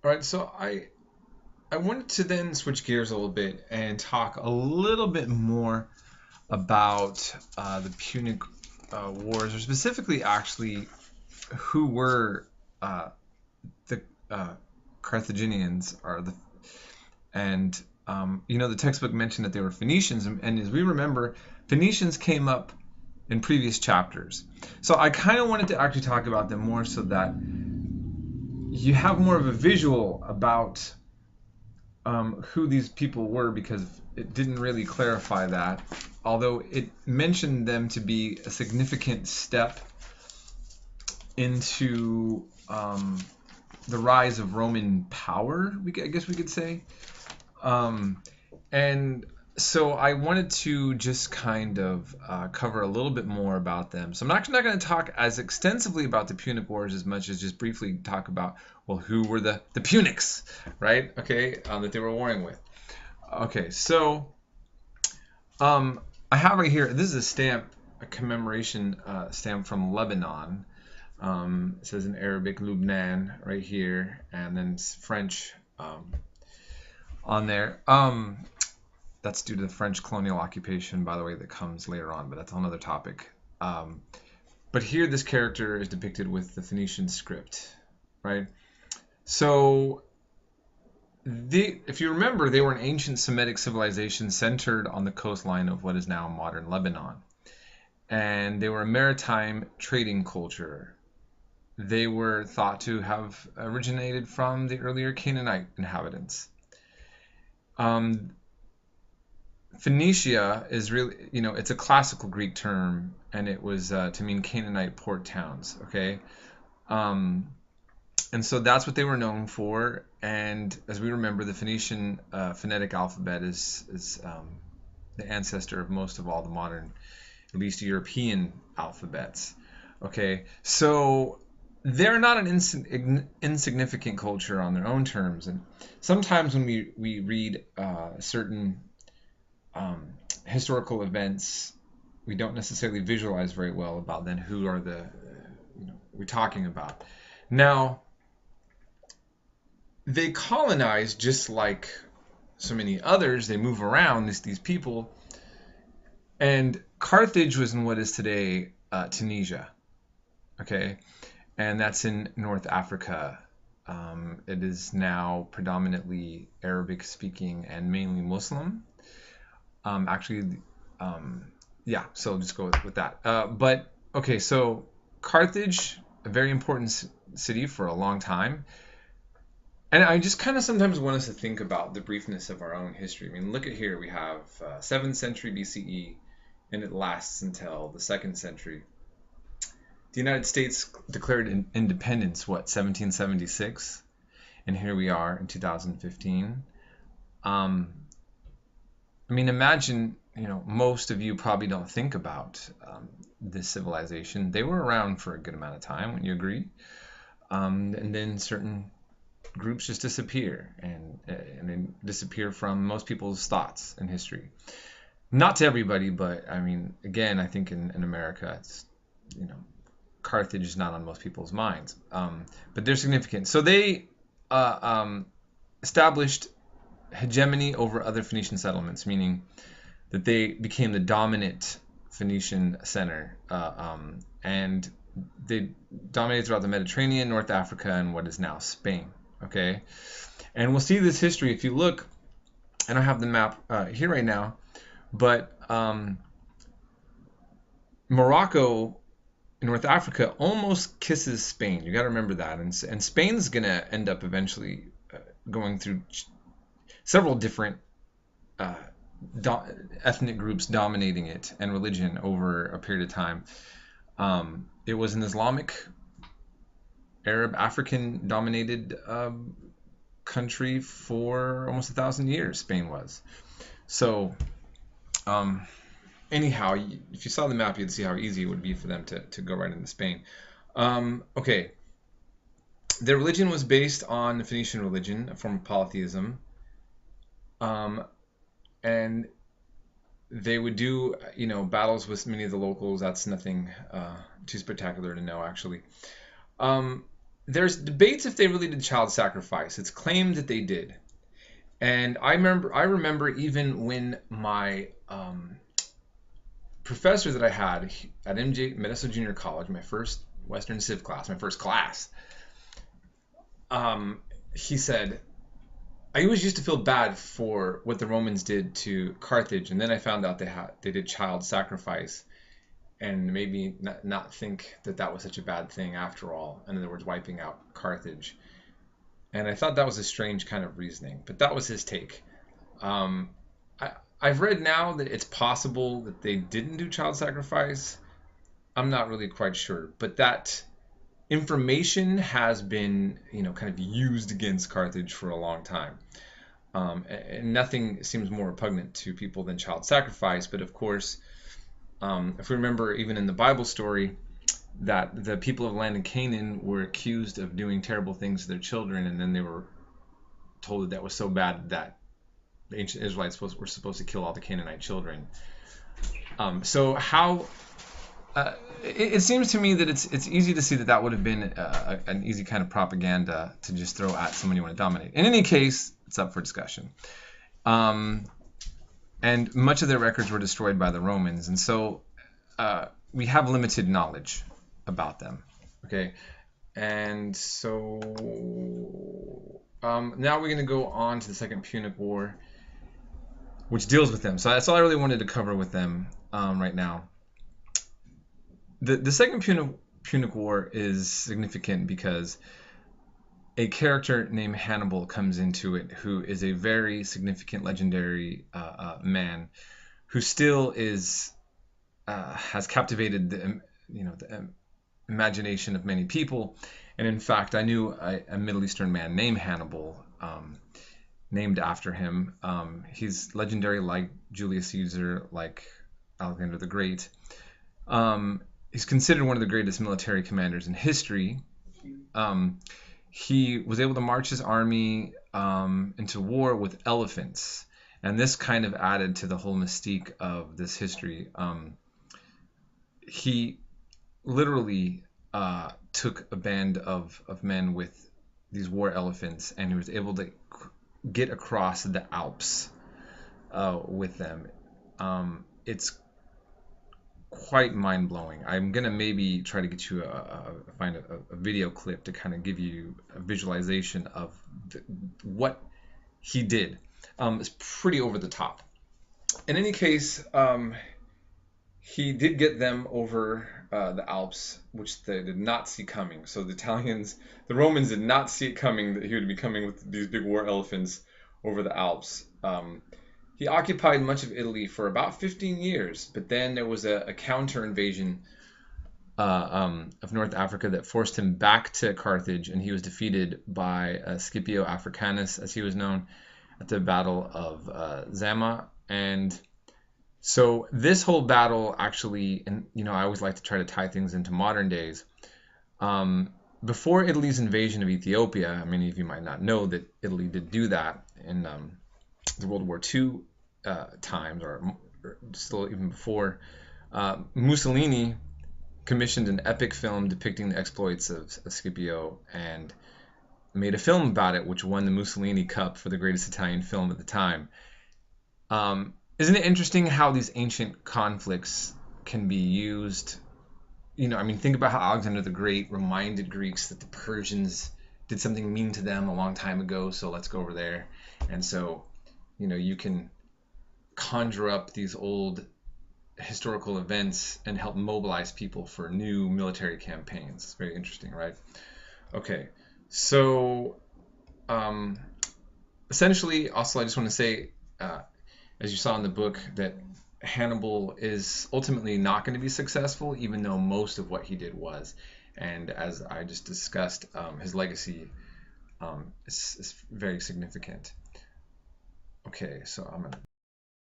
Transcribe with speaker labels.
Speaker 1: All right, so I wanted to then switch gears a little bit and talk a little bit more about the Punic Wars, or specifically, actually, who were uh, the Carthaginians, are the and the textbook mentioned that they were Phoenicians, and as we remember, Phoenicians came up in previous chapters. So I kind of wanted to actually talk about them more so that you have more of a visual about who these people were, because it didn't really clarify that, although it mentioned them to be a significant step into the rise of Roman power, I guess we could say. Um, and so I wanted to just kind of cover a little bit more about them. So I'm actually not going to talk as extensively about the Punic Wars as much as just briefly talk about, well, who were the Punics, right? Okay, that they were warring with. Okay, so I have right here, this is a stamp, a commemoration stamp from Lebanon. It says in Arabic, Lubnan, right here, and then French on there. That's due to the French colonial occupation, by the way, that comes later on, but that's another topic. Um, but here, this character is depicted with the Phoenician script, right? So, if you remember, they were an ancient Semitic civilization centered on the coastline of what is now modern Lebanon. And they were a maritime trading culture. They were thought to have originated from the earlier Canaanite inhabitants. Um, Phoenicia is really, it's a classical Greek term, and it was to mean Canaanite port towns. Okay, um, and so that's what they were known for. And as we remember, the Phoenician phonetic alphabet is the ancestor of most of all the modern, at least European alphabets. Okay, so they're not an insignificant culture on their own terms, and sometimes when we read certain historical events, we don't necessarily visualize very well about then who are the we're talking about. Now, they colonize just like so many others. They move around, these people, and Carthage was in what is today Tunisia. Okay, and that's in North Africa. It is now predominantly Arabic speaking and mainly Muslim. Actually, yeah, so just go with that. But okay, so Carthage, a very important city for a long time. And I just kind of sometimes want us to think about the briefness of our own history. I mean, look at here. We have 7th century BCE, and it lasts until the 2nd century. The United States declared independence, what, 1776? And here we are in 2015. Um, I mean, imagine, most of you probably don't think about this civilization. They were around for a good amount of time, wouldn't you agree? And then certain groups just disappear, and they disappear from most people's thoughts in history. Not to everybody, but I mean, again, I think in America, it's, Carthage is not on most people's minds, but they're significant. So they established hegemony over other Phoenician settlements, meaning that they became the dominant Phoenician center, and they dominated throughout the Mediterranean, North Africa, and what is now Spain. Okay, and we'll see this history if you look. I don't have the map here right now, but Morocco in North Africa almost kisses Spain. You got to remember that, and Spain's gonna end up eventually going through several different uh, ethnic groups dominating it and religion over a period of time. It was an Islamic, Arab, African dominated country for almost 1,000 years. Spain was. So, um, anyhow, if you saw the map, you'd see how easy it would be for them to go right into Spain. Okay, their religion was based on the Phoenician religion, a form of polytheism, um, and they would do battles with many of the locals. That's nothing too spectacular to know, actually. Um, there's debates if they really did child sacrifice. It's claimed that they did. And I remember even when my professor that I had at MJ Medical Junior College, my first Western Civ class, my first class, he said, I always used to feel bad for what the Romans did to Carthage, and then I found out they did child sacrifice, and made me not think that that was such a bad thing after all. In other words, wiping out Carthage. And I thought that was a strange kind of reasoning, but that was his take. I've read now that it's possible that they didn't do child sacrifice. I'm not really quite sure, but that information has been, kind of used against Carthage for a long time. And nothing seems more repugnant to people than child sacrifice. But of course, if we remember, even in the Bible story, that the people of land of Canaan were accused of doing terrible things to their children, and then they were told that was so bad that the ancient Israelites were supposed to kill all the Canaanite children. So how it seems to me that it's easy to see that would have been an easy kind of propaganda to just throw at someone you want to dominate. In any case, it's up for discussion. And much of their records were destroyed by the Romans, and so we have limited knowledge about them. Okay, and so now we're going to go on to the Second Punic War, which deals with them. So that's all I really wanted to cover with them right now. The Second Punic War is significant because a character named Hannibal comes into it, who is a very significant, legendary man, who still has captivated the imagination of many people. And in fact, I knew a Middle Eastern man named Hannibal, named after him. He's legendary, like Julius Caesar, like Alexander the Great. He's considered one of the greatest military commanders in history. He was able to march his army into war with elephants, and this kind of added to the whole mystique of this history. He literally took a band of men with these war elephants, and he was able to get across the Alps with them. It's quite mind-blowing. I'm gonna maybe try to get you find a video clip to kind of give you a visualization of what he did. It's pretty over the top. In any case, he did get them over the Alps, which they did not see coming. So the Romans did not see it coming that he would be coming with these big war elephants over the Alps. He occupied much of Italy for about 15 years, but then there was a counter invasion of North Africa that forced him back to Carthage, and he was defeated by Scipio Africanus, as he was known, at the Battle of Zama. And so this whole battle actually, and I always like to try to tie things into modern days. Before Italy's invasion of Ethiopia, many of you might not know that Italy did do that in the World War II times, or still even before. Mussolini commissioned an epic film depicting the exploits of Scipio and made a film about it, which won the Mussolini Cup for the greatest Italian film at the time. Isn't it interesting how these ancient conflicts can be used? Think about how Alexander the Great reminded Greeks that the Persians did something mean to them a long time ago, so let's go over there. And so, you can conjure up these old historical events and help mobilize people for new military campaigns. It's very interesting, right? Okay, so essentially, also I just want to say, as you saw in the book, that Hannibal is ultimately not going to be successful, even though most of what he did was. And as I just discussed, his legacy is very significant. Okay, so I'm going to